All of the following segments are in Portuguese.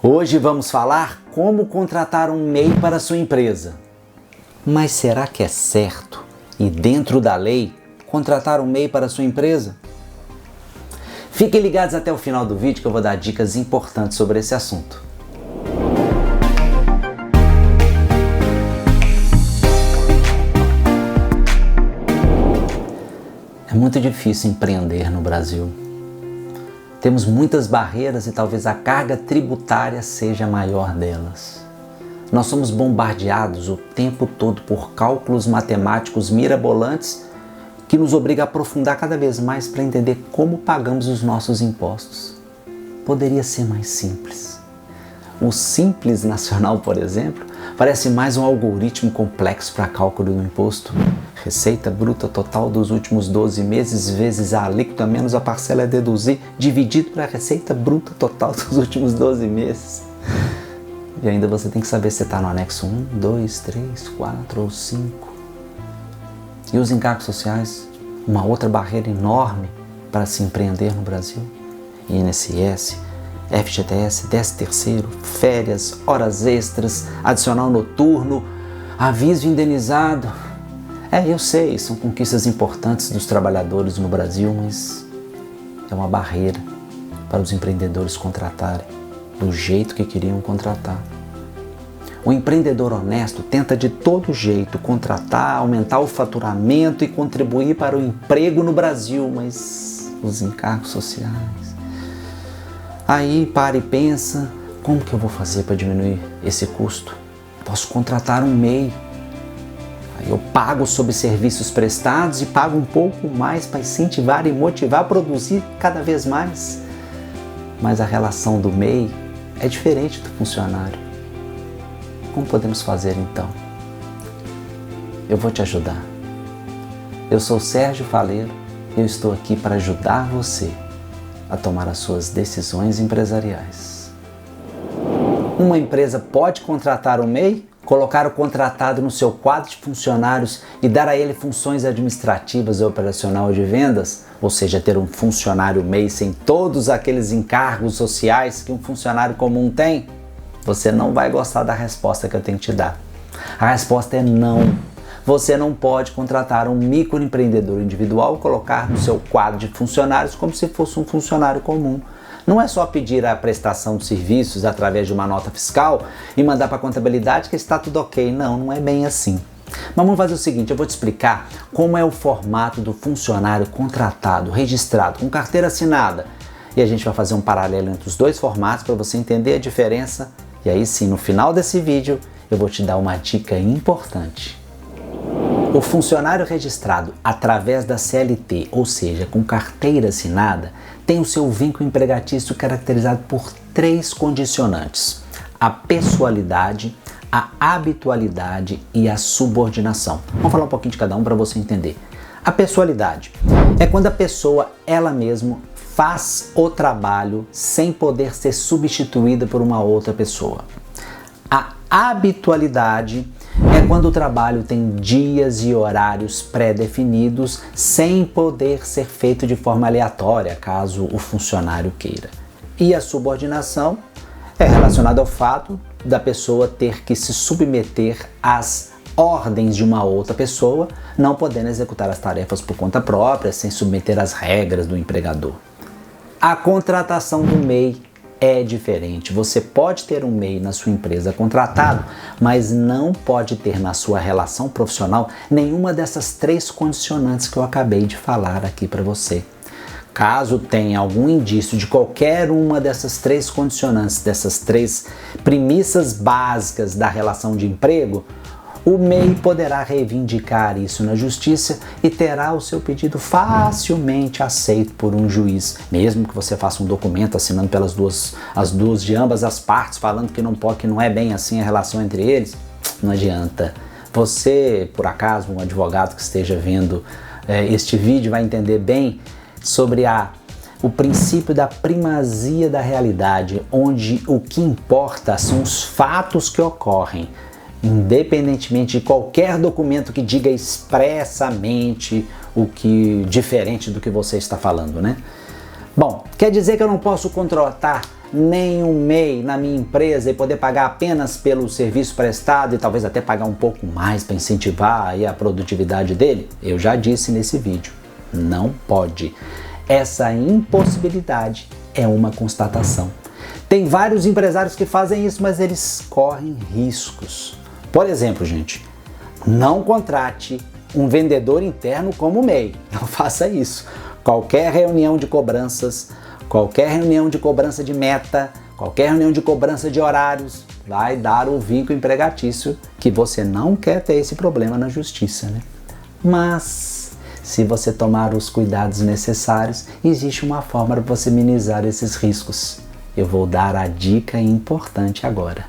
Hoje vamos falar como contratar um MEI para a sua empresa. Mas será que é certo e dentro da lei contratar um MEI para a sua empresa? Fiquem ligados até o final do vídeo que eu vou dar dicas importantes sobre esse assunto. É muito difícil empreender no Brasil. Temos muitas barreiras e talvez a carga tributária seja a maior delas. Nós somos bombardeados o tempo todo por cálculos matemáticos mirabolantes que nos obrigam a aprofundar cada vez mais para entender como pagamos os nossos impostos. Poderia ser mais simples. O Simples Nacional, por exemplo, parece mais um algoritmo complexo para cálculo do imposto. Receita bruta total dos últimos 12 meses vezes a alíquota menos a parcela a deduzir, dividido para a receita bruta total dos últimos 12 meses. E ainda você tem que saber se está no anexo 1, 2, 3, 4 ou 5. E os encargos sociais, uma outra barreira enorme para se empreender no Brasil. INSS, FGTS, 13º, férias, horas extras, adicional noturno, aviso indenizado. Eu sei, são conquistas importantes dos trabalhadores no Brasil, mas é uma barreira para os empreendedores contratarem do jeito que queriam contratar. O empreendedor honesto tenta de todo jeito contratar, aumentar o faturamento e contribuir para o emprego no Brasil, mas os encargos sociais... Aí para e pensa, como que eu vou fazer para diminuir esse custo? Posso contratar um MEI. Aí eu pago sobre serviços prestados e pago um pouco mais para incentivar e motivar a produzir cada vez mais. Mas a relação do MEI é diferente do funcionário. Como podemos fazer então? Eu vou te ajudar. Eu sou Sérgio Faleiro e eu estou aqui para ajudar você a tomar as suas decisões empresariais. Uma empresa pode contratar um MEI, colocar o contratado no seu quadro de funcionários e dar a ele funções administrativas, operacional e de vendas, ou seja, ter um funcionário MEI sem todos aqueles encargos sociais que um funcionário comum tem? Você não vai gostar da resposta que eu tenho que te dar. A resposta é não. Você não pode contratar um microempreendedor individual e colocar no seu quadro de funcionários como se fosse um funcionário comum. Não é só pedir a prestação de serviços através de uma nota fiscal e mandar para a contabilidade que está tudo ok. Não, não é bem assim. Mas vamos fazer o seguinte, eu vou te explicar como é o formato do funcionário contratado, registrado, com carteira assinada. E a gente vai fazer um paralelo entre os dois formatos para você entender a diferença. E aí sim, no final desse vídeo, eu vou te dar uma dica importante. O funcionário registrado através da CLT, ou seja, com carteira assinada, tem o seu vínculo empregatício caracterizado por 3 condicionantes: a pessoalidade, a habitualidade e a subordinação. Vamos falar um pouquinho de cada um para você entender. A pessoalidade é quando a pessoa, ela mesma, faz o trabalho sem poder ser substituída por uma outra pessoa. A habitualidade é quando o trabalho tem dias e horários pré-definidos sem poder ser feito de forma aleatória, caso o funcionário queira. E a subordinação é relacionada ao fato da pessoa ter que se submeter às ordens de uma outra pessoa, não podendo executar as tarefas por conta própria, sem submeter às regras do empregador. A contratação do MEI é diferente. Você pode ter um MEI na sua empresa contratado, mas não pode ter na sua relação profissional nenhuma dessas 3 condicionantes que eu acabei de falar aqui para você. Caso tenha algum indício de qualquer uma dessas 3 condicionantes, dessas 3 premissas básicas da relação de emprego, o MEI poderá reivindicar isso na justiça e terá o seu pedido facilmente aceito por um juiz. Mesmo que você faça um documento assinando pelas duas de ambas as partes, falando que não pode, que não é bem assim a relação entre eles, não adianta. Você, por acaso, um advogado que esteja vendo este vídeo vai entender bem sobre o princípio da primazia da realidade, onde o que importa são os fatos que ocorrem, independentemente de qualquer documento que diga expressamente o que diferente do que você está falando, né? Bom, quer dizer que eu não posso contratar nem um MEI na minha empresa e poder pagar apenas pelo serviço prestado e talvez até pagar um pouco mais para incentivar aí a produtividade dele? Eu já disse nesse vídeo, não pode. Essa impossibilidade é uma constatação. Tem vários empresários que fazem isso, mas eles correm riscos. Por exemplo, gente, não contrate um vendedor interno como MEI. Não faça isso. Qualquer reunião de cobranças, qualquer reunião de cobrança de meta, qualquer reunião de cobrança de horários, vai dar o vínculo empregatício que você não quer ter esse problema na justiça, né? Mas, se você tomar os cuidados necessários, existe uma forma para você minimizar esses riscos. Eu vou dar a dica importante agora.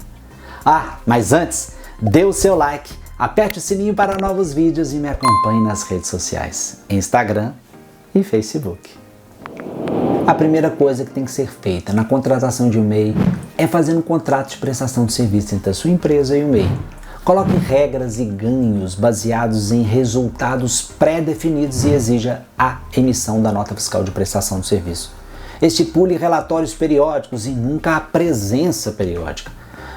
Ah, mas antes, dê o seu like, aperte o sininho para novos vídeos e me acompanhe nas redes sociais, Instagram e Facebook. A primeira coisa que tem que ser feita na contratação de um MEI é fazer um contrato de prestação de serviço entre a sua empresa e o MEI. Coloque regras e ganhos baseados em resultados pré-definidos e exija a emissão da nota fiscal de prestação de serviço. Estipule relatórios periódicos e nunca a presença periódica.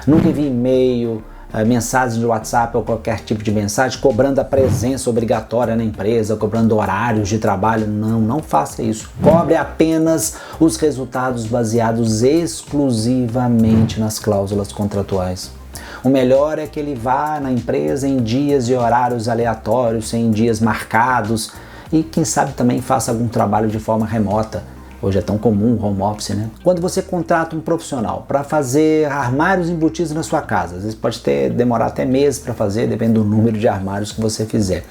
Nunca envie e-mail, mensagem de WhatsApp ou qualquer tipo de mensagem cobrando a presença obrigatória na empresa, cobrando horários de trabalho. Não faça isso. Cobre apenas os resultados baseados exclusivamente nas cláusulas contratuais. O melhor é que ele vá na empresa em dias e horários aleatórios, sem dias marcados e quem sabe também faça algum trabalho de forma remota. Hoje é tão comum o home office, né? Quando você contrata um profissional para fazer armários embutidos na sua casa, às vezes pode demorar até meses para fazer, dependendo do número de armários que você fizer.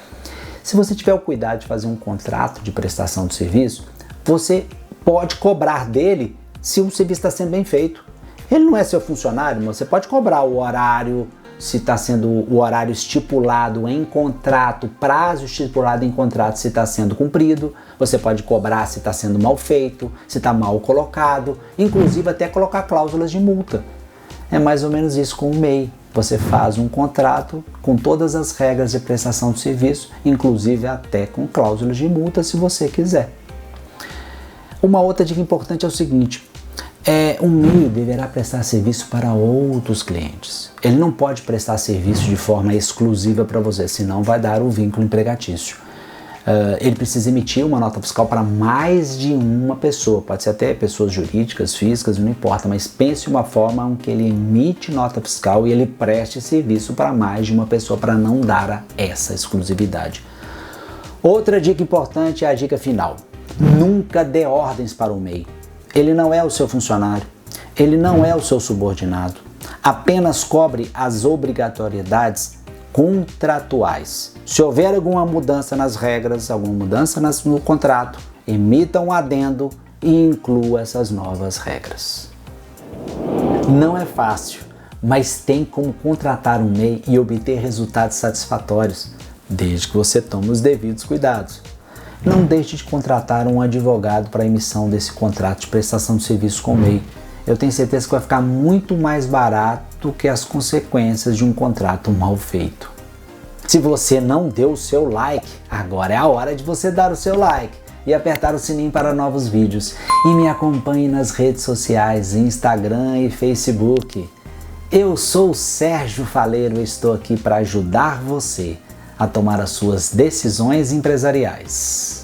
Se você tiver o cuidado de fazer um contrato de prestação de serviço, você pode cobrar dele se o serviço está sendo bem feito. Ele não é seu funcionário, mas você pode cobrar o horário, se está sendo o horário estipulado em contrato, prazo estipulado em contrato, se está sendo cumprido. Você pode cobrar se está sendo mal feito, se está mal colocado, inclusive até colocar cláusulas de multa. É mais ou menos isso com o MEI. Você faz um contrato com todas as regras de prestação de serviço, inclusive até com cláusulas de multa, se você quiser. Uma outra dica importante é o seguinte: o MEI deverá prestar serviço para outros clientes. Ele não pode prestar serviço de forma exclusiva para você, senão vai dar o vínculo empregatício. Ele precisa emitir uma nota fiscal para mais de uma pessoa, pode ser até pessoas jurídicas, físicas, não importa, mas pense uma forma em que ele emite nota fiscal e ele preste serviço para mais de uma pessoa para não dar essa exclusividade. Outra dica importante é a dica final: nunca dê ordens para o MEI. Ele não é o seu funcionário, ele não é o seu subordinado. Apenas cobre as obrigatoriedades contratuais. Se houver alguma mudança nas regras, alguma mudança no contrato, emita um adendo e inclua essas novas regras. Não é fácil, mas tem como contratar um MEI e obter resultados satisfatórios, desde que você tome os devidos cuidados. Não deixe de contratar um advogado para a emissão desse contrato de prestação de serviço com o MEI. Eu tenho certeza que vai ficar muito mais barato que as consequências de um contrato mal feito. Se você não deu o seu like, agora é a hora de você dar o seu like e apertar o sininho para novos vídeos. E me acompanhe nas redes sociais, Instagram e Facebook. Eu sou o Sérgio Faleiro e estou aqui para ajudar você a tomar as suas decisões empresariais.